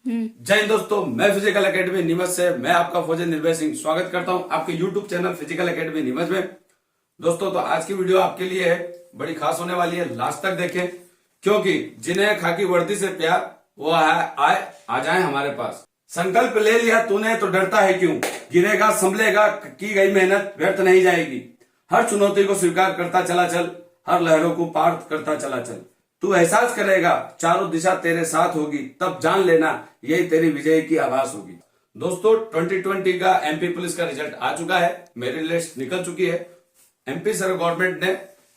जय हिंद दोस्तों, मैं फिजिकल एकेडमी नीमच से मैं आपका फौजी निर्भय सिंह स्वागत करता हूं आपके YouTube channel physical academy Neemuch में। दोस्तों तो आज की वीडियो आपके लिए है, बड़ी खास होने वाली है, लास्ट तक देखें क्योंकि जिन्हें खाकी वर्दी से प्यार वो आए आ जाए हमारे पास। संकल्प ले लिया तूने तो डरता है क्यों, गिरेगा संभलेगा, की गई मेहनत व्यर्थ नहीं जाएगी। हर चुनौती को स्वीकार करता चला चल, हर लहरों को पार करता चला चल। तू एहसास करेगा चारों दिशा तेरे साथ होगी, तब जान लेना यही तेरी विजय की आभास होगी। दोस्तों 2020 का एमपी पुलिस का रिजल्ट आ चुका है, मेरिट लिस्ट निकल चुकी है। एमपी सर गवर्नमेंट ने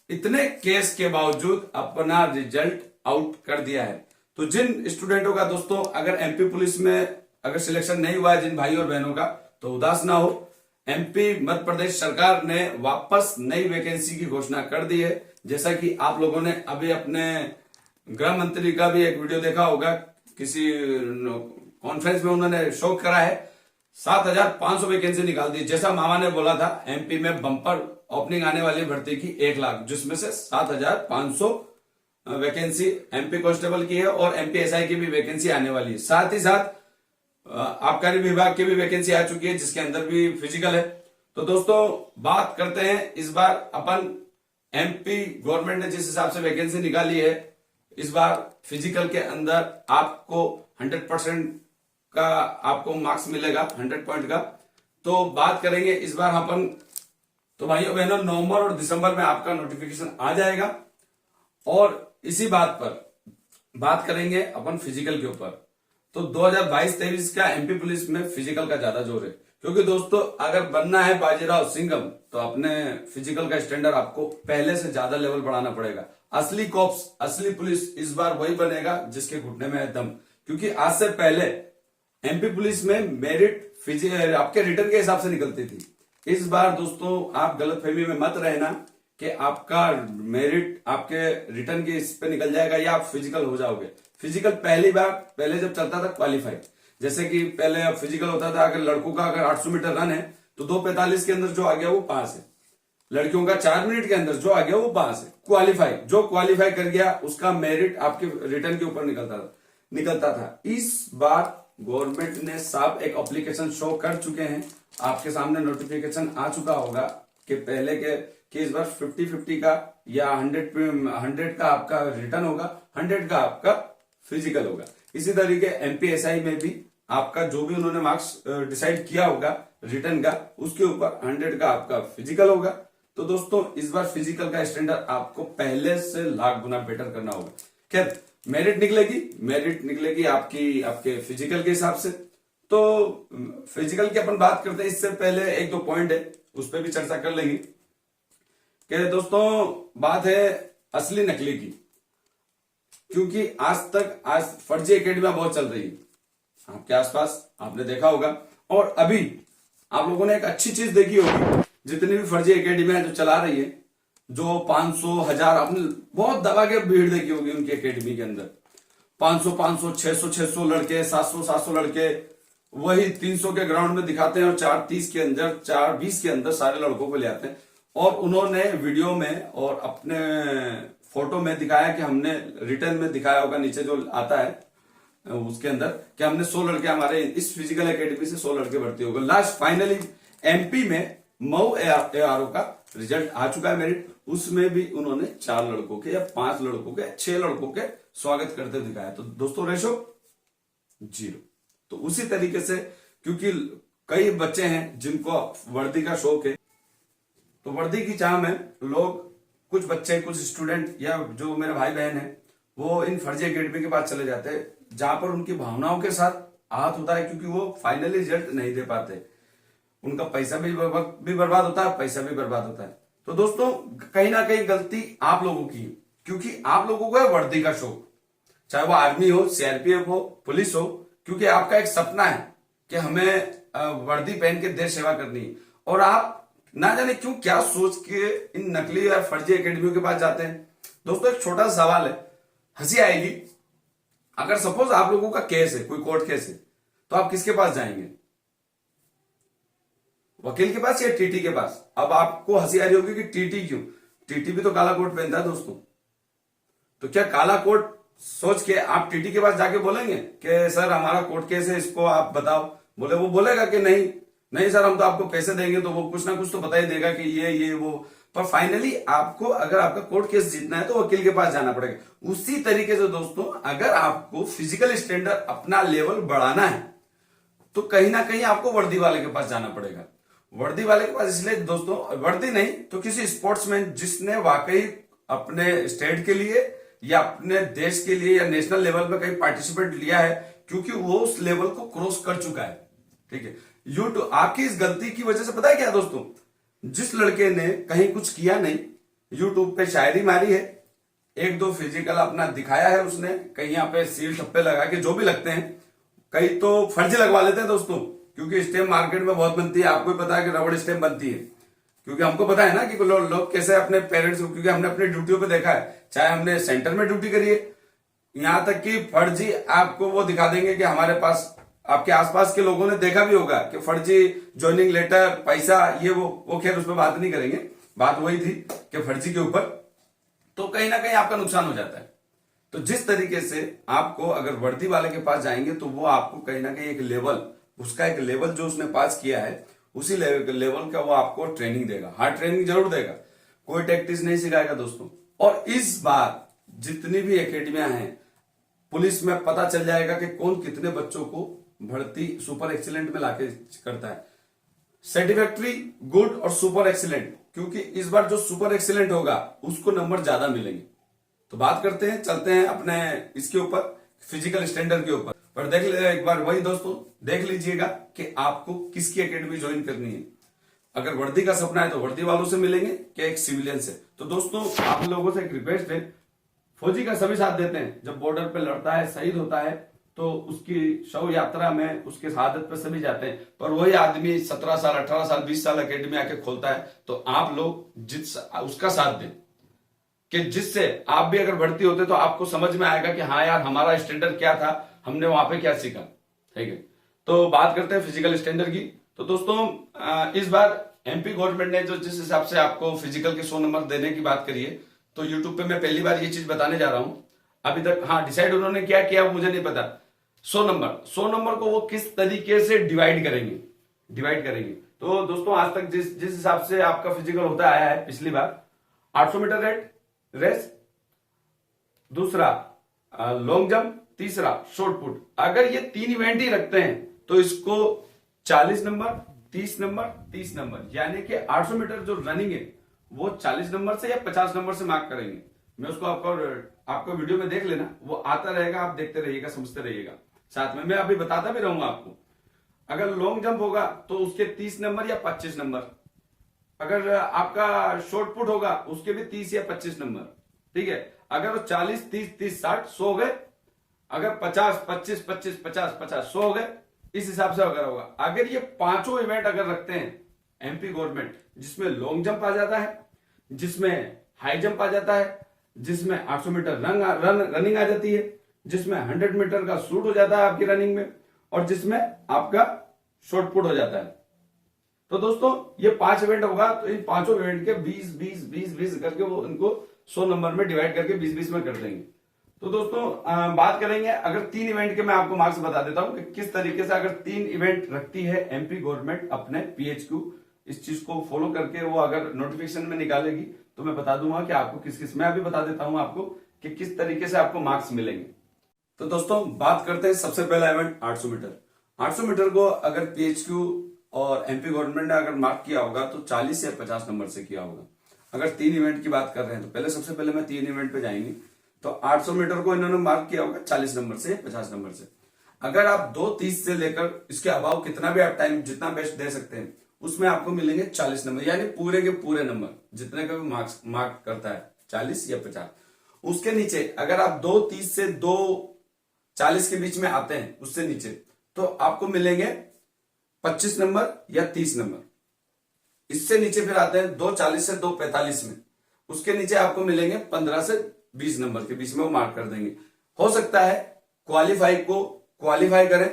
इतने केस के बावजूद अपना रिजल्ट आउट कर दिया है। तो जिन स्टूडेंटों का दोस्तों अगर एमपी पुलिस में अगर सिलेक्शन नहीं हुआ है, जिन भाई और बहनों का, तो उदास ना हो। एमपी मध्य प्रदेश सरकार ने वापस नई वैकेंसी की घोषणा कर दी है। जैसा कि आप लोगों ने अभी अपने गृह मंत्री का भी एक वीडियो देखा होगा, किसी कॉन्फ्रेंस में उन्होंने शो करा है 7,500 वैकेंसी निकाल दी। जैसा मामा ने बोला था, एमपी में बम्पर ओपनिंग आने वाली भर्ती की 1 लाख, जिसमें से 7,500 वैकेंसी एमपी कांस्टेबल की है और एमपी एसआई की भी वैकेंसी आने वाली है। साथ ही साथ आबकारी विभाग की भी वैकेंसी आ चुकी है, जिसके अंदर भी फिजिकल है। तो दोस्तों बात करते हैं इस बार अपन एमपी गवर्नमेंट ने जिस हिसाब से वैकेंसी निकाली है, इस बार फिजिकल के अंदर आपको 100% का आपको मार्क्स मिलेगा, 100 पॉइंट का। तो बात करेंगे इस बार अपन, तो भाइयों बहनों नवंबर और दिसंबर में आपका नोटिफिकेशन आ जाएगा। और इसी बात पर बात करेंगे अपन फिजिकल के ऊपर। तो 2022-23 का एमपी पुलिस में फिजिकल का ज्यादा जोर है, क्योंकि दोस्तों अगर बनना है बाजीराव सिंघम तो अपने फिजिकल का स्टैंडर्ड आपको पहले से ज्यादा लेवल बढ़ाना पड़ेगा। असली कॉप्स, असली पुलिस इस बार वही बनेगा जिसके घुटने में है दम। क्योंकि आज से पहले एमपी पुलिस में मेरिट आपके रिटर्न के हिसाब से निकलती थी। इस बार दोस्तों आप गलतफहमी में मत रहना कि आपका मेरिट आपके रिटर्न के इस पे निकल जाएगा या आप फिजिकल हो जाओगे। फिजिकल पहले जब चलता था क्वालिफाई, जैसे कि पहले फिजिकल होता था, अगर लड़कों का अगर 800 मीटर रन है तो 2:45 के अंदर जो आ गया वो पास है, लड़कियों का 4 मिनट के अंदर जो आ गया वो पास है। क्वालिफाई, जो क्वालिफाई कर गया उसका मेरिट आपके रिटर्न के ऊपर निकलता था। इस बार गवर्नमेंट ने साफ एक एप्लीकेशन शो कर चुके हैं, आपके सामने नोटिफिकेशन आ चुका होगा कि पहले के इस बार 50-50 का या 100 का आपका रिटर्न होगा, 100 का आपका फिजिकल होगा। इसी तरीके एमपीएसआई में भी आपका जो भी उन्होंने मार्क्स डिसाइड किया होगा रिटर्न का, उसके ऊपर 100 का आपका फिजिकल होगा। तो दोस्तों इस बार फिजिकल का स्टैंडर्ड आपको पहले से लाख गुना बेटर करना होगा। खैर मेरिट निकलेगी आपके फिजिकल के हिसाब से। तो फिजिकल की अपन बात करते हैं, इससे पहले 1-2 पॉइंट है उस पर भी चर्चा कर लेंगे। कि दोस्तों बात है असली नकली की, क्योंकि आज फर्जी एकेडमियां बहुत चल रही है आपके आसपास, आपने देखा होगा। और अभी आप लोगों ने एक अच्छी चीज देखी होगी, जितनी भी फर्जी एकेडमियां जो चला रही है, जो 500 1000 आपने बहुत दबा के भीड़ देखी होगी उनकी एकेडमी के अंदर। 500 600 लड़के, 700 लड़के वही 300 के ग्राउंड में दिखाते हैं और 4:30 के अंदर 4:20 के अंदर सारे लड़कों को ले आते हैं। और उन्होंने वीडियो में और अपने फोटो में दिखाया कि हमने रिटर्न में दिखाया होगा, नीचे जो आता है उसके अंदर, कि हमने 100 लड़के, हमारे इस फिजिकल एकेडमी से 100 लड़के भर्ती हो गए। लास्ट फाइनली एमपी में मऊ एआरओ का रिजल्ट आ चुका है मेरिट, उसमें भी उन्होंने 4 लड़कों के या 5 लड़कों के 6 लड़कों के स्वागत करते दिखाया। तो दोस्तों रेशो 0। तो उसी तरीके से क्योंकि कई बच्चे हैं जिनको वर्दी का शौक है, तो वर्दी की चाह में लोग, कुछ बच्चे, कुछ स्टूडेंट या जो मेरे भाई बहन है, वो इन फर्जी एकेडमी के पास चले जाते हैं, जहां पर उनकी भावनाओं के साथ आहत होता है, क्योंकि वो फाइनली रिजल्ट नहीं दे पाते, उनका पैसा भी बर्बाद होता है, पैसा भी बर्बाद होता है। तो दोस्तों कहीं ना कहीं गलती आप लोगों की है, क्योंकि आप लोगों को है वर्दी का शौक, चाहे वो आर्मी हो, सीआरपीएफ हो, पुलिस हो, क्योंकि आपका एक सपना है कि हमें वर्दी पहन के देश सेवा करनी है। और आप ना जाने क्यों क्या सोच के इन नकली या फर्जी एकेडमियों के पास जाते हैं। दोस्तों एक छोटा सा सवाल है, हंसी आएगी, अगर सपोज आप लोगों का केस है, कोई कोर्ट केस है, तो आप किसके पास जाएंगे? वकील के पास या टीटी के पास? अब आपको हंसी आ रही होगी कि टीटी क्यों? टीटी भी तो काला कोट पहनता है दोस्तों। तो क्या काला कोट सोच के आप टीटी के पास जाके बोलेंगे कि सर हमारा कोर्ट केस है, इसको आप बताओ। वो बोलेगा कि नहीं नहीं सर, हम तो आपको पैसे देंगे, तो वो कुछ ना कुछ तो बता ही देगा कि ये वो। पर फाइनली आपको अगर आपका कोर्ट केस जीतना है तो वकील के पास जाना पड़ेगा। उसी तरीके से दोस्तों, अगर आपको फिजिकल स्टैंडर्ड अपना लेवल बढ़ाना है तो कहीं ना कहीं आपको वर्दी वाले के पास जाना पड़ेगा। वर्दी वाले के पास इसलिए दोस्तों, वर्दी नहीं तो किसी स्पोर्ट्समैन जिसने वाकई अपने स्टेट के लिए या अपने देश के लिए या नेशनल लेवल पे कहीं पार्टिसिपेट लिया है, क्योंकि वो उस लेवल को क्रॉस कर चुका है। ठीक है, यूट्यूब आपकी इस गलती की वजह से पता है क्या दोस्तों, जिस लड़के ने कहीं कुछ किया नहीं, यूट्यूब पे शायरी मारी है, एक दो फिजिकल अपना दिखाया है उसने, कहीं यहाँ पे सील ठप्पे लगा के जो भी लगते हैं, कई तो फर्जी लगवा लेते हैं दोस्तों, क्योंकि स्टेम मार्केट में बहुत बनती है। आपको भी पता है कि रबड़ स्टेम बनती है, क्योंकि हमको पता है ना कि लोग कैसे अपने पेरेंट्स, क्योंकि हमने अपने ड्यूटियों पे देखा है, चाहे हमने सेंटर में ड्यूटी करी है, यहां तक कि फर्जी आपको वो दिखा देंगे कि हमारे पास, आपके आसपास के लोगों ने देखा भी होगा कि फर्जी ज्वाइनिंग लेटर, पैसा, ये वो खैर उस पर बात नहीं करेंगे, बात वही थी कि फर्जी के ऊपर, तो कहीं ना कहीं आपका नुकसान हो जाता है। तो जिस तरीके से आपको अगर वर्दी वाले के पास जाएंगे तो वो आपको कहीं ना कहीं एक लेवल, उसका एक लेवल जो उसने पास किया है, उसी लेवल का वो आपको ट्रेनिंग देगा। हाँ, ट्रेनिंग जरूर देगा, कोई टैक्टिस नहीं सिखाएगा दोस्तों। और इस बार जितनी भी एकेडमियां हैं, पुलिस में पता चल जाएगा कि कौन कितने बच्चों को भर्ती सुपर एक्सीलेंट में लाके करता है। सेटिस्फैक्टरी, गुड और सुपर एक्सीलेंट, क्योंकि इस बार जो सुपर एक्सीलेंट होगा उसको नंबर ज्यादा मिलेंगे। तो बात करते हैं, चलते हैं अपने इसके ऊपर, फिजिकल स्टैंडर्ड के ऊपर। पर देख ले एक बार, वही दोस्तों देख लीजिएगा कि आपको किसकी एकेडमी ज्वाइन करनी है। अगर वर्दी का सपना है तो वर्दी वालों से मिलेंगे कि एक सिविलियन से। तो दोस्तों आप लोगों से एक रिक्वेस्ट है, फौजी का सभी साथ देते हैं, जब बॉर्डर पे लड़ता है, शहीद होता है, तो उसकी शव यात्रा में उसके शहादत पे सभी जाते हैं। पर वही आदमी 17 साल 18 साल 20 साल अकेडमी आके खोलता है, तो आप लोग उसका साथ दें, कि जिससे आप भी अगर भर्ती होते तो आपको समझ में आएगा कि हाँ यार, हमारा स्टैंडर्ड क्या था, हमने वहां पे क्या सीखा। ठीक है, तो बात करते हैं फिजिकल स्टैंडर्ड की। तो दोस्तों इस बार एमपी गवर्नमेंट ने जो जिस हिसाब से आपको फिजिकल के 100 नंबर देने की बात करी है, तो यूट्यूब पे मैं पहली बार ये चीज बताने जा रहा हूं। अभी तक हाँ डिसाइड उन्होंने क्या किया मुझे नहीं पता। 100 नंबर को वो किस तरीके से डिवाइड करेंगे। तो दोस्तों आज तक जिस हिसाब से आपका फिजिकल होता आया है, पिछली बार 800 मीटर रेस, दूसरा लॉन्ग जंप, तीसरा शॉर्ट पुट, अगर ये 3 इवेंट ही रखते हैं तो इसको 40 नंबर, 30 नंबर, 30 नंबर, यानी कि 800 मीटर जो रनिंग है वो 40 नंबर से या 50 नंबर से मार्क करेंगे। मैं उसको आपको वीडियो में देख लेना, वो आता रहेगा, आप देखते रहिएगा, समझते रहिएगा, साथ में मैं अभी बताता भी रहूंगा आपको। अगर लॉन्ग जंप होगा तो उसके 30 नंबर या 25 नंबर, अगर आपका शॉर्ट पुट होगा उसके भी 30 या 25 नंबर। ठीक है, अगर वो 40 30 30 60 100 हो गए, अगर 50 25 25 50 50 100 हो गए, इस हिसाब से अगर होगा। अगर ये पांचों इवेंट अगर रखते हैं एमपी गवर्नमेंट, जिसमें लॉन्ग जंप आ जाता है, जिसमें हाई जंप आ जाता है, जिसमें 800 मीटर रनिंग आ जाती है, जिसमें 100 मीटर का शूट हो जाता है आपकी रनिंग में, और जिसमें आपका शॉर्ट पुट हो जाता है। तो दोस्तों ये 5 इवेंट होगा, तो इन पांचों इवेंट के 20 20 20 20 करके वो इनको 100 नंबर में डिवाइड करके 20 20 में कर देंगे। तो दोस्तों बात करेंगे, अगर 3 इवेंट के मैं आपको मार्क्स बता देता हूं कि किस तरीके से अगर 3 इवेंट रखती है एमपी गवर्नमेंट अपने पीएचक्यू, इस चीज को फॉलो करके वो अगर नोटिफिकेशन में निकालेगी तो मैं बता दूंगा कि आपको किस मैं अभी बता देता हूं आपको कि किस तरीके से आपको मार्क्स मिलेंगे। तो दोस्तों बात करते हैं, सबसे पहला इवेंट 800 मीटर। 800 मीटर को अगर पीएचक्यू और एमपी गवर्नमेंट ने अगर मार्क किया होगा तो 40 या 50 नंबर से किया होगा। अगर 3 इवेंट की बात कर रहे हैं तो पहले सबसे पहले मैं 3 इवेंट पे जाएंगे, तो 800 मीटर को इन्होंने मार्क किया होगा 40 नंबर से 50 नंबर से। अगर आप 2:30 से लेकर इसके अभाव कितना भी आप टाइम जितना बेस्ट दे सकते हैं, उसमें आपको मिलेंगे 40 नंबर, यानी पूरे के पूरे नंबर जितने का भी मार्क करता है 40 या 50। उसके नीचे अगर आप 2:30 से 2:40 के बीच में आते हैं, उससे नीचे तो आपको मिलेंगे 25 नंबर या 30 नंबर। इससे नीचे फिर आते हैं 2:40 से 2:45 में, उसके नीचे आपको मिलेंगे 15 से 20 नंबर के बीच में वो मार्क कर देंगे। हो सकता है क्वालिफाई करें,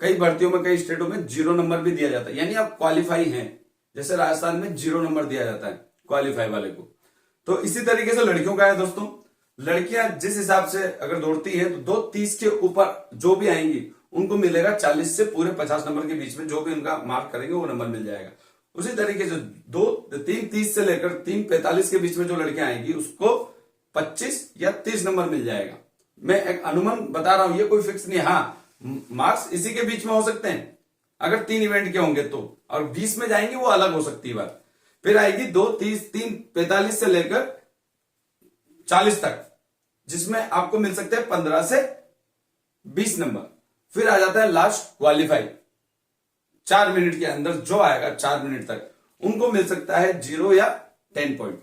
कई भर्तियों में कई स्टेटों में 0 नंबर भी दिया जाता है, यानी आप क्वालिफाई हैं, जैसे राजस्थान में 0 नंबर दिया जाता है क्वालिफाई वाले को। तो इसी तरीके से लड़कियों का है दोस्तों, लड़कियां जिस हिसाब से अगर दौड़ती है तो 2:30 के ऊपर जो भी आएंगी उनको मिलेगा 40 से पूरे 50 नंबर के बीच में, जो भी उनका मार्क करेंगे वो नंबर मिल जाएगा। उसी तरीके से 3:30 से लेकर 3:45 के बीच में जो लड़कियां आएंगी उसको 25 या 30 नंबर मिल जाएगा। मैं एक अनुमान बता रहा हूं, ये कोई फिक्स नहीं। हाँ, मार्क्स इसी के बीच में हो सकते हैं अगर 3 इवेंट के होंगे तो, और 20 में जाएंगे वो अलग हो सकती है बात। फिर आएगी 2:30, 3:45 से लेकर 40 तक, जिसमें आपको मिल सकते हैं 15 से 20 नंबर। फिर आ जाता है लास्ट क्वालिफाई, 4 मिनट के अंदर जो आएगा 4 मिनट तक उनको मिल सकता है 0 या 10 पॉइंट।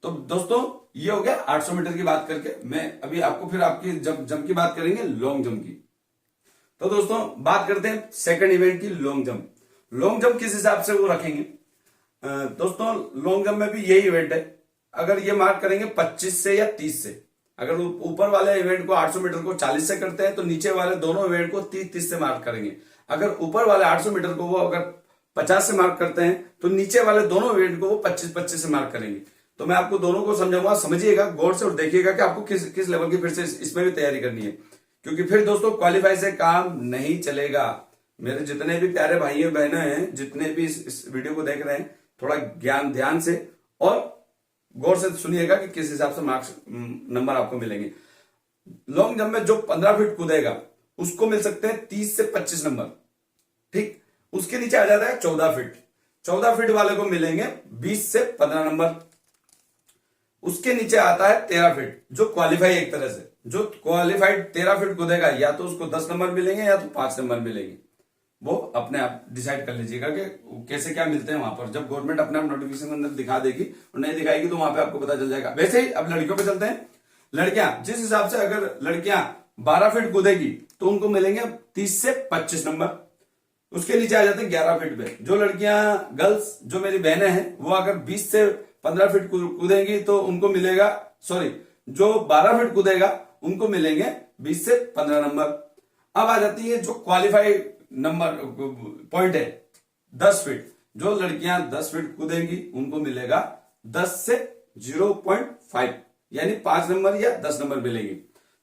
तो दोस्तों ये हो गया 800 मीटर की बात करके। मैं अभी आपको फिर आपकी जंप की बात करेंगे, लॉन्ग जंप की। तो दोस्तों बात करते हैं सेकंड इवेंट की, लॉन्ग जंप। लॉन्ग जंप किस हिसाब से वो रखेंगे दोस्तों, लॉन्ग जंप में भी यही इवेंट है। अगर ये मार्क करेंगे 25 से या 30 से, अगर ऊपर वाले इवेंट को 800 मीटर को 40 से करते हैं तो नीचे वाले दोनों इवेंट को 30-30 से मार्क करेंगे। अगर ऊपर वाले 800 मीटर को वो अगर 50 से मार्क करते हैं तो नीचे वाले दोनों इवेंट को वो 25-25 से मार्क करेंगे। तो मैं आपको दोनों को समझाऊंगा, समझिएगा गौर से और देखिएगा कि आपको किस लेवल की फिर से इसमें भी तैयारी करनी है, क्योंकि फिर दोस्तों क्वालिफाई से काम नहीं चलेगा। मेरे जितने भी प्यारे भाई बहनें हैं, जितने भी इस वीडियो को देख रहे हैं, थोड़ा ज्ञान ध्यान से और गौर से सुनिएगा कि किस हिसाब से मार्क्स नंबर आपको मिलेंगे। लॉन्ग जंप में जो 15 फीट कूदेगा उसको मिल सकते हैं 30 से 25 नंबर, ठीक। उसके नीचे आ जाता है 14 फीट, 14 फीट वाले को मिलेंगे 20 से 15 नंबर। उसके नीचे आता है 13 फीट, जो क्वालिफाई, एक तरह से जो क्वालिफाइड 13 फीट कूदेगा या तो उसको 10 नंबर मिलेंगे या तो 5 नंबर मिलेंगे। वो अपने आप डिसाइड कर लीजिएगा कि कैसे क्या मिलते हैं वहां पर। जब गवर्नमेंट अपने आप नोटिफिकेशन के अंदर दिखा देगी और नहीं दिखाएगी तो वहां पे आपको पता चल जाएगा। वैसे ही अब लड़कियों पे चलते हैं। लड़कियां जिस हिसाब से, अगर लड़कियां 12 फीट कूदेगी तो उनको मिलेंगे 30 से 25 नंबर। उसके नीचे आ जाते हैं 11 फीट पे। जो लड़कियां, गर्ल्स, जो मेरी बहनें हैं, वो अगर 20 से 15 फीट कूदेंगी तो उनको मिलेगा, जो 12 फीट कूदेगा उनको मिलेंगे 20 से 15 नंबर। अब आ जाती है जो क्वालिफाइड नंबर पॉइंट है 10 फीट। जो लड़कियां 10 फीट कूदेंगी उनको मिलेगा 10 से 0.5, यानी 5 नंबर या 10 नंबर मिलेंगे।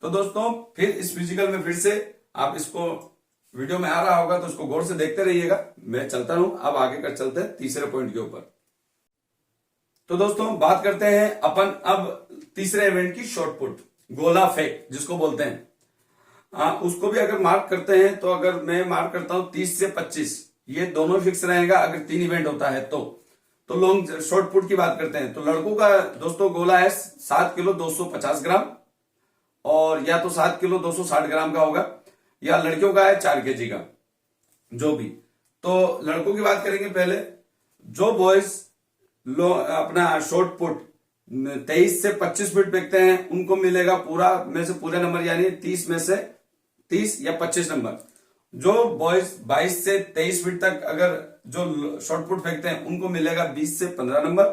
तो दोस्तों फिर इस फिजिकल में फिर से आप इसको, वीडियो में आ रहा होगा तो उसको गौर से देखते रहिएगा। मैं चलता हूं, अब आगे कर चलते हैं तीसरे पॉइंट के ऊपर। तो दोस्तों बात करते हैं अपन अब तीसरे इवेंट की, शॉर्ट पुट, गोला फेंक जिसको बोलते हैं। उसको भी अगर मार्क करते हैं तो अगर मैं मार्क करता हूं 30 से 25, ये दोनों फिक्स रहेगा अगर 3 इवेंट होता है तो लॉन्ग शॉर्ट पुट की बात करते हैं तो लड़कों का दोस्तों गोला है 7 किलो 250 ग्राम, और या तो 7 किलो 260 ग्राम का होगा, या लड़कियों का है 4 केजी का, जो भी। तो लड़कों की बात करेंगे पहले। जो बॉयज अपना शॉर्ट पुट 23 से 25 फीट फेंकते हैं उनको मिलेगा पूरा में से पूरे नंबर, यानी 30 में से 30 या 25 नंबर। जो बॉयज 22 से 23 फीट तक अगर जो शॉर्ट पुट फेंकते हैं उनको मिलेगा 20 से 15 नंबर।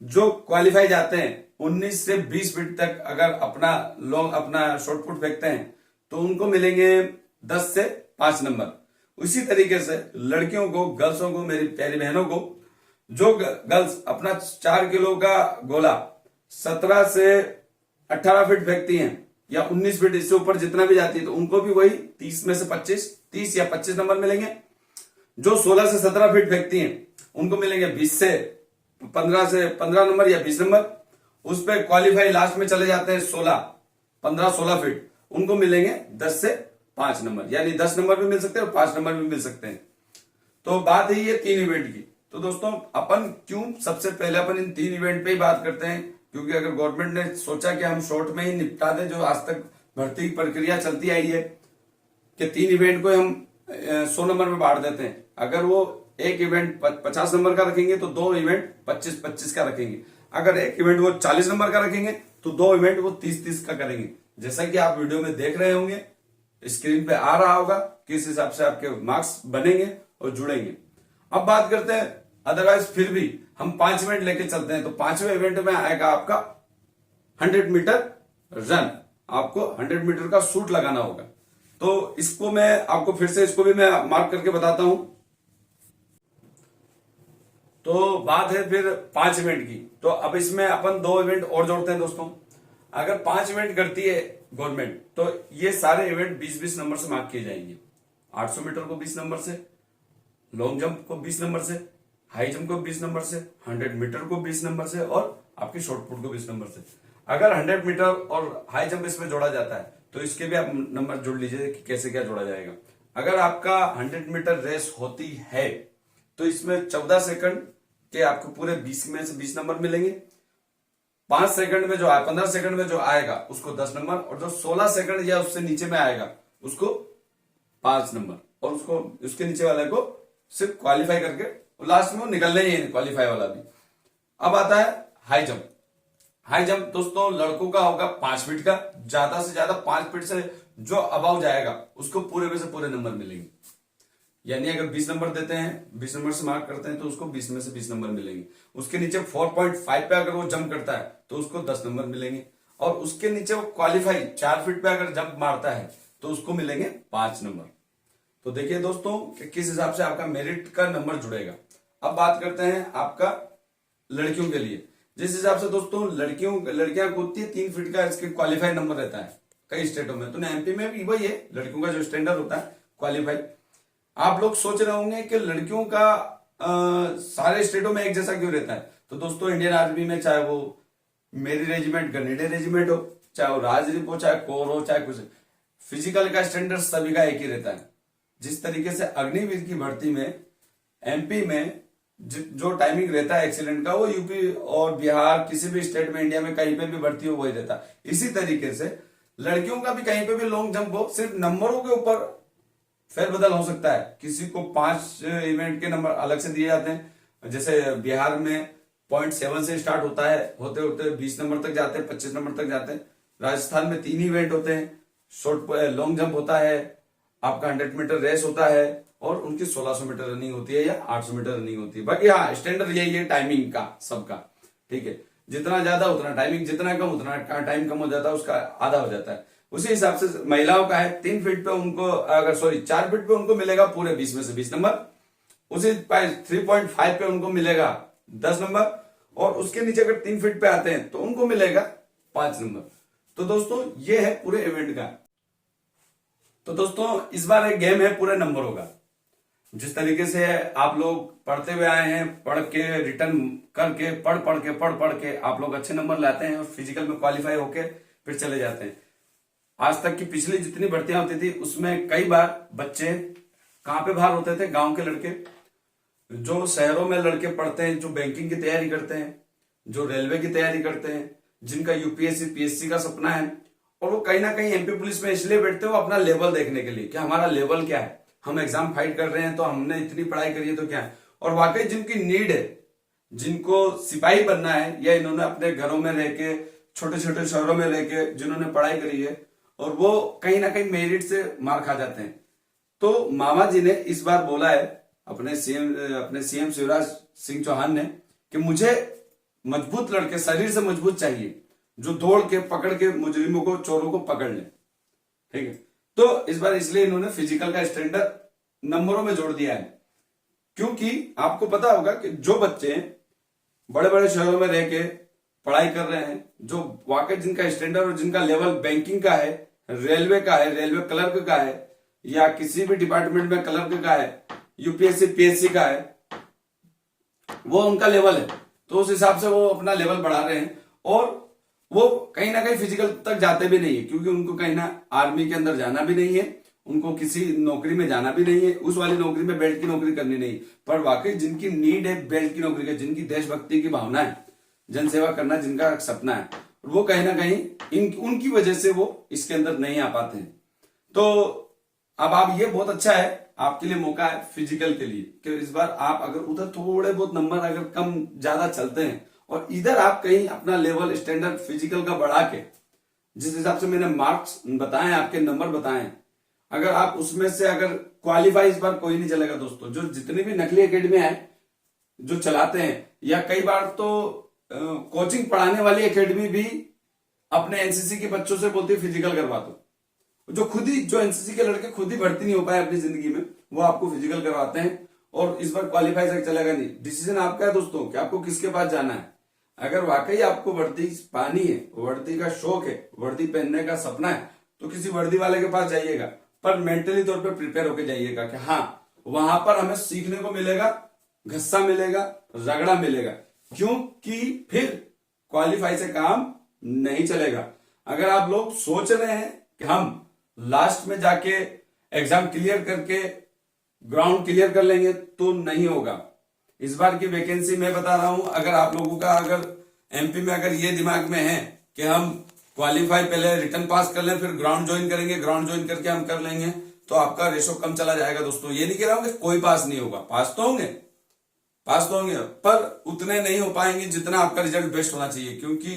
जो क्वालिफाई जाते हैं 19 से 20 फीट तक अगर अपना शॉर्ट पुट फेंकते हैं तो उनको मिलेंगे 10 से 5 नंबर। उसी तरीके से लड़कियों को, गर्ल्सों को, मेरी प्यारी बहनों को, जो गर्ल्स अपना 4 किलो का गोला 17 से 18 फीट फेंकती हैं या 19 फीट, इससे ऊपर जितना भी जाती है तो उनको भी वही 30 में से 30 या 25 नंबर मिलेंगे। जो 16 से 17 फीट फेंकती हैं उनको मिलेंगे 20 से 15 नंबर या 20 नंबर। उस पर क्वालिफाई लास्ट में चले जाते हैं 15-16 फीट, उनको मिलेंगे 10 से 5 नंबर, यानी 10 नंबर भी मिल सकते हैं और 5 नंबर भी मिल सकते हैं। तो बात है ये 3 इवेंट की। तो दोस्तों अपन क्यों सबसे पहले अपन इन 3 इवेंट पे ही बात करते हैं, क्योंकि अगर गवर्नमेंट ने सोचा कि हम शॉर्ट में ही निपटा दें, जो आज तक भर्ती की प्रक्रिया चलती आई है कि 3 इवेंट को हम 100 नंबर में बांट देते हैं। अगर वो एक इवेंट 50 नंबर का रखेंगे तो 2 इवेंट 25-25 का रखेंगे। अगर एक इवेंट वो 40 नंबर का रखेंगे तो 2 इवेंट वो 30-30 का करेंगे। जैसा कि आप वीडियो में देख रहे होंगे, स्क्रीन पे आ रहा होगा किस हिसाब से आपके मार्क्स बनेंगे और जुड़ेंगे। अब बात करते हैं, अदरवाइज फिर भी हम 5 इवेंट लेके चलते हैं तो 5वें इवेंट में आएगा आपका 100 मीटर रन। आपको 100 मीटर का सूट लगाना होगा। तो इसको मैं आपको फिर से इसको भी मैं मार्क करके बताता हूं। तो बात है फिर 5 इवेंट की। तो अब इसमें अपन 2 इवेंट और जोड़ते हैं दोस्तों। अगर 5 इवेंट करती है गवर्नमेंट तो ये सारे इवेंट 20-20 नंबर से मार्क किए जाएंगे। 800 मीटर को 20 नंबर से, लॉन्ग जंप को 20 नंबर से, हाई जंप को 20 नंबर से, 100 मीटर को 20 नंबर से और आपकी शॉर्ट पुट को 20 नंबर से। अगर 100 मीटर और हाई जंप इसमें जोड़ा जाता है तो इसके भी आप नंबर जोड़ लीजिए कि कैसे क्या जोड़ा जाएगा। अगर आपका 100 मीटर रेस होती है तो इसमें 14 सेकंड के आपको पूरे 20 में से 20 नंबर मिलेंगे। 5 सेकंड में जो 15 सेकंड में जो आएगा उसको 10 नंबर, और जो 16 सेकंड या उससे नीचे में आएगा उसको 5 नंबर, और उसको उसके नीचे वाले को सिर्फ क्वालिफाई करके लास्ट में वो निकलना ही है, क्वालिफाई वाला भी। अब आता है हाई जंप। हाई जंप दोस्तों लड़कों का होगा 5 फीट का, ज्यादा से ज्यादा 5 फीट से जो अबाव जाएगा उसको पूरे में से पूरे नंबर मिलेंगे। यानी अगर 20 नंबर देते हैं, 20 नंबर से मार्क करते हैं तो उसको 20 में से 20 नंबर मिलेंगे। उसके नीचे 4.5 पे अगर वो जंप करता है तो उसको 10 नंबर मिलेंगे, और उसके नीचे वो क्वालिफाई 4 फीट पे अगर जंप मारता है तो उसको मिलेंगे 5 नंबर। तो देखिए दोस्तों कि किस हिसाब से आपका मेरिट का नंबर जुड़ेगा। अब बात करते हैं आपका लड़कियों के लिए। जिस हिसाब से दोस्तों लड़कियां कूदती है 3 फीट का इसके क्वालिफाई नंबर रहता है कई स्टेटों में, तो एमपी में भी वही है, लड़कियों का जो स्टैंडर्ड होता है क्वालिफाई। आप लोग सोच रहे होंगे कि लड़कियों का सारे स्टेटों में एक जैसा क्यों रहता है। तो दोस्तों इंडियन आर्मी में चाहे वो मेरी रेजिमेंट, ग्रेनेडियर रेजिमेंट हो, चाहे वो राजदीप हो, चाहे कोर हो, चाहे कुछ, फिजिकल का स्टैंडर्ड सभी का एक ही रहता है। जिस तरीके से अग्निवीर की भर्ती में एमपी में जो टाइमिंग रहता है एक्सीडेंट का, वो यूपी और बिहार किसी भी स्टेट में इंडिया में कहीं पे भी भर्ती हो वही रहता है। इसी तरीके से लड़कियों का भी कहीं पे भी लॉन्ग जंप हो, सिर्फ नंबरों के ऊपर फेरबदल हो सकता है। किसी को 5 इवेंट के नंबर अलग से दिए जाते हैं, जैसे बिहार में 0.7 से स्टार्ट होता है, होते होते 20 नंबर तक जाते हैं, 25 नंबर तक जाते हैं। राजस्थान में 3 इवेंट होते हैं, शॉर्ट लॉन्ग जंप होता है, आपका 100 मीटर रेस होता है, और उनकी 1600 मीटर रनिंग होती है या 800 मीटर रनिंग होती है। बाकी हाँ स्टैंडर्ड यही है टाइमिंग का सबका, ठीक है। जितना ज्यादा उतना टाइमिंग, जितना कम उतना टाइम कम हो जाता है, उसका आधा हो जाता है। उसी हिसाब से महिलाओं का है 3 फीट पे उनको, अगर 4 फीट पे उनको मिलेगा पूरे 20 में से 20 नंबर। उसी 3.5 पे उनको मिलेगा 10 नंबर, और उसके नीचे अगर 3 फीट पे आते हैं तो उनको मिलेगा 5 नंबर। तो दोस्तों ये है पूरे इवेंट का। तो दोस्तों इस बार एक गेम है पूरे नंबरों का। जिस तरीके से आप लोग पढ़ते हुए आए हैं, पढ़ के रिटर्न करके पढ़ के आप लोग अच्छे नंबर लाते हैं और फिजिकल में क्वालिफाई होके फिर चले जाते हैं। आज तक की पिछली जितनी भर्तियां होती थी उसमें कई बार बच्चे कहां पे बाहर होते थे, गांव के लड़के, जो शहरों में लड़के पढ़ते हैं, जो बैंकिंग की तैयारी करते हैं, जो रेलवे की तैयारी करते हैं, जिनका यूपीएससी पीएससी का सपना है, और वो कहीं ना कहीं एमपी पुलिस में इसलिए बैठते हो अपना लेवल देखने के लिए कि हमारा लेवल क्या है, हम एग्जाम फाइट कर रहे हैं तो हमने इतनी पढ़ाई करी है तो क्या है। और वाकई जिनकी नीड है, जिनको सिपाही बनना है, या इन्होंने अपने घरों में रह के, छोटे छोटे शहरों में रह के जिन्होंने पढ़ाई करी है और वो कहीं ना कहीं मेरिट से मार खा जाते हैं, तो मामा जी ने इस बार बोला है अपने सीएम शिवराज सिंह चौहान ने कि मुझे मजबूत लड़के, शरीर से मजबूत चाहिए, जो दौड़ के पकड़ के मुजरिमों को, चोरों को पकड़ ले, ठीक है। तो इस बार इसलिए इन्होंने फिजिकल का स्टैंडर्ड नंबरों में जोड़ दिया है, क्योंकि आपको पता होगा कि जो बच्चे बड़े बड़े शहरों में रह के पढ़ाई कर रहे हैं, जो वाकई जिनका स्टैंडर्ड और जिनका लेवल बैंकिंग का है, रेलवे का है, रेलवे क्लर्क का है, या किसी भी डिपार्टमेंट में क्लर्क का है, यूपीएससी पीएससी का है, वो उनका लेवल है, तो उस हिसाब से वो अपना लेवल बढ़ा रहे हैं। और वो कहीं ना कहीं फिजिकल तक जाते भी नहीं है, क्योंकि उनको कहीं ना आर्मी के अंदर जाना भी नहीं है, उनको किसी नौकरी में जाना भी नहीं है, उस वाली नौकरी में बेल्ट की नौकरी करनी नहीं। पर वाकई जिनकी नीड है बेल्ट की नौकरी की, जिनकी देशभक्ति की भावना है, जनसेवा करना जिनका सपना है, वो कहीं ना कहीं उनकी वजह से वो इसके अंदर नहीं आ पाते हैं। तो अब आप, ये बहुत अच्छा है आपके लिए मौका है फिजिकल के लिए कि इस बार आप अगर उधर थोड़े बहुत नंबर अगर कम ज्यादा चलते हैं और इधर आप कहीं अपना लेवल स्टैंडर्ड फिजिकल का बढ़ा के, जिस हिसाब से मैंने मार्क्स बताए, आपके नंबर बताए, अगर आप उसमें से अगर क्वालिफाई, इस बार कोई नहीं चलेगा दोस्तों। जो जितनी भी नकली एकेडमी है जो चलाते हैं, या कई बार तो कोचिंग पढ़ाने वाली एकेडमी भी अपने एनसीसी के बच्चों से बोलती है फिजिकल करवा दो। जो एनसीसी के लड़के खुद ही भर्ती नहीं हो पाए अपनी जिंदगी में, वो आपको फिजिकल करवाते हैं। और इस बार क्वालिफाई से चलेगा नहीं, डिसीजन आपका है दोस्तों कि आपको किसके पास जाना है। अगर वाकई आपको वर्दी पानी है, वर्दी का शौक है, वर्दी पहनने का सपना है, तो किसी वर्दी वाले के पास जाइएगा, पर मेंटली तौर पे प्रिपेयर होकर जाइएगा कि हाँ वहां पर हमें सीखने को मिलेगा, घस्सा मिलेगा, रगड़ा मिलेगा। क्योंकि फिर क्वालिफाई से काम नहीं चलेगा। अगर आप लोग सोच रहे हैं कि हम लास्ट में जाके एग्जाम क्लियर करके ग्राउंड क्लियर कर लेंगे, तो नहीं होगा। इस बार की वैकेंसी मैं बता रहा हूं, अगर आप लोगों का अगर एमपी में अगर ये दिमाग में है कि हम क्वालिफाई पहले रिटर्न पास कर लें, फिर ग्राउंड ज्वाइन करेंगे, ग्राउंड ज्वाइन करके हम कर लेंगे, तो आपका रेशो कम चला जाएगा। दोस्तों ये नहीं कह रहा हूं कि कोई पास नहीं होगा, पास तो होंगे, पर उतने नहीं हो पाएंगे जितना आपका रिजल्ट बेस्ट होना चाहिए, क्योंकि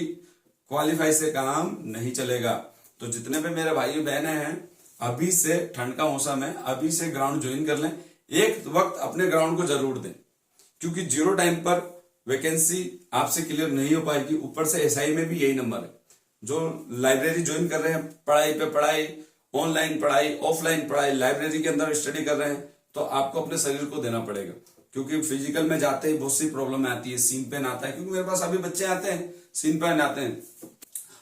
क्वालिफाई से काम नहीं चलेगा। तो जितने भी मेरे भाई बहने हैं, अभी से ठंड का मौसम है, अभी से ग्राउंड ज्वाइन कर लें, एक वक्त अपने ग्राउंड को जरूर दें, क्योंकि जीरो टाइम पर वैकेंसी आपसे क्लियर नहीं हो पाएगी। ऊपर से एसआई में भी यही नंबर है। जो लाइब्रेरी ज्वाइन कर रहे हैं, पढ़ाई पे पढ़ाई, ऑनलाइन पढ़ाई, ऑफलाइन पढ़ाई, लाइब्रेरी के अंदर स्टडी कर रहे हैं, तो आपको अपने शरीर को देना पड़ेगा, क्योंकि फिजिकल में जाते ही बहुत सी प्रॉब्लम आती है, सीन पेन आता है, क्योंकि मेरे पास अभी बच्चे आते हैं सीन पेन आते हैं।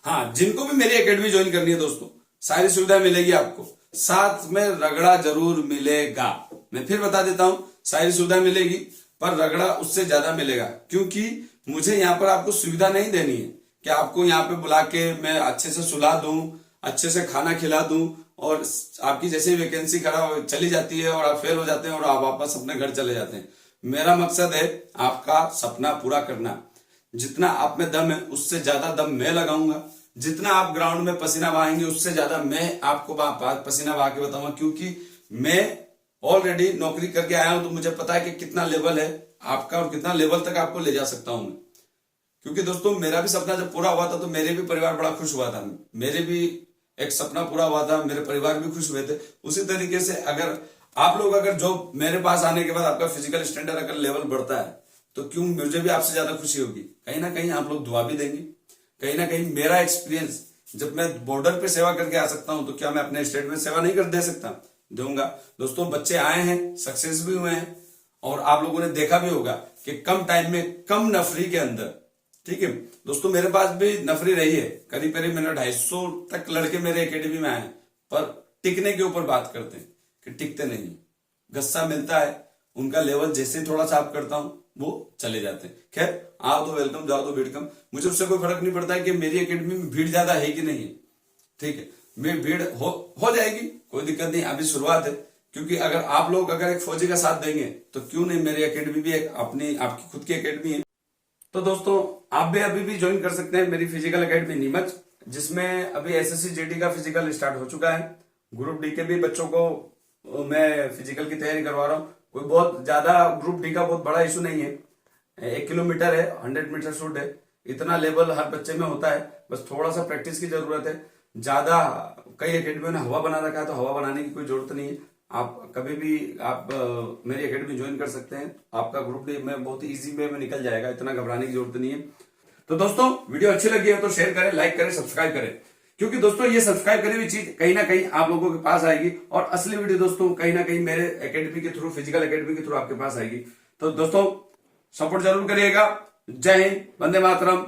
हाँ, जिनको भी मेरी एकेडमी ज्वाइन करनी है दोस्तों, सारी सुविधा मिलेगी आपको, साथ में रगड़ा जरूर मिलेगा। मैं फिर बता देता हूं, सारी सुविधा मिलेगी पर रगड़ा उससे ज्यादा मिलेगा, क्योंकि मुझे यहाँ पर आपको सुविधा नहीं देनी है कि आपको यहाँ पे बुला के मैं अच्छे से सुला दूं, अच्छे से खाना खिला दूं, और आपकी जैसे वैकेंसी खराब चली जाती है और आप फेल हो जाते हैं और आप वापस अपने घर चले जाते हैं। मेरा मकसद है आपका सपना पूरा करना। जितना आप में दम है उससे ज्यादा दम मैं लगाऊंगा, जितना आप ग्राउंड में पसीना बहाएंगे उससे ज्यादा मैं आपको पसीना बहा के बताऊंगा, क्योंकि मैं ऑलरेडी नौकरी करके आया हूं, तो मुझे पता है कि कितना लेवल है आपका और कितना लेवल तक आपको ले जा सकता हूं मैं। क्योंकि दोस्तों मेरा भी सपना जब पूरा हुआ था तो मेरे भी परिवार बड़ा खुश हुआ था, मेरे भी एक सपना पूरा हुआ था, मेरे परिवार भी खुश हुए थे। उसी तरीके से अगर आप लोग अगर जो मेरे पास आने के बाद आपका फिजिकल स्टैंडर्ड अगर लेवल बढ़ता है, तो क्यों मुझे भी आपसे ज्यादा खुशी होगी। कहीं ना कहीं आप लोग दुआ भी देंगे, कहीं ना कहीं मेरा एक्सपीरियंस, जब मैं बॉर्डर पे सेवा करके आ सकता हूं, तो क्या मैं अपने स्टेट में सेवा नहीं कर दे सकता? दूंगा। दोस्तों बच्चे आए हैं, सक्सेस भी हुए हैं, और आप लोगों ने देखा भी होगा कि कम टाइम में कम नफरी के अंदर, ठीक है दोस्तों, मेरे पास भी नफरी रही है, करीब करीब मैंने 250 तक लड़के मेरे एकेडमी में आए, पर टिकने के ऊपर बात करते हैं कि टिकते नहीं, गस्सा मिलता है, उनका लेवल जैसे थोड़ा सा आप करता हूं वो चले जाते हैं। खैर, आओ तो वेलकम, जाओ तो वेलकम, मुझे उससे कोई फर्क नहीं पड़ता है कि मेरी एकेडमी में भीड़ ज्यादा है कि नहीं है, ठीक है, मैं भीड़ हो जाएगी, कोई दिक्कत नहीं, अभी शुरुआत है। क्योंकि अगर आप लोग अगर एक फौजी का साथ देंगे तो क्यों नहीं, मेरी एकेडमी भी अपनी आपकी खुद की एकेडमी है। तो दोस्तों आप भी अभी भी ज्वाइन कर सकते हैं मेरी फिजिकल एकेडमी नीमच, जिसमें अभी एसएससी जीडी का फिजिकल स्टार्ट हो चुका है। ग्रुप डी के भी बच्चों को मैं फिजिकल की तैयारी करवा रहा हूँ। कोई बहुत ज्यादा ग्रुप डी का बहुत बड़ा इशू नहीं है, 1 किलोमीटर है, 100 मीटर शूट है, इतना लेवल हर बच्चे में होता है, बस थोड़ा सा प्रैक्टिस की जरूरत है। ज्यादा कई एकेडमियों ने हवा बना रखा है, तो हवा बनाने की कोई जरूरत नहीं है। आप कभी भी आप मेरी एकेडमी ज्वाइन कर सकते हैं, आपका ग्रुप डी में बहुत ही इजी वे में निकल जाएगा, इतना घबराने की जरूरत नहीं है। तो दोस्तों वीडियो अच्छी लगी है तो शेयर करें, लाइक करें, सब्सक्राइब करें, क्योंकि दोस्तों ये सब्सक्राइब करी हुई चीज कहीं ना कहीं आप लोगों के पास आएगी, और असली वीडियो दोस्तों कहीं ना कहीं मेरे एकेडमी के थ्रू, फिजिकल एकेडमी के थ्रू आपके पास आएगी। तो दोस्तों सपोर्ट जरूर करिएगा। जय हिंद, वंदे मातरम।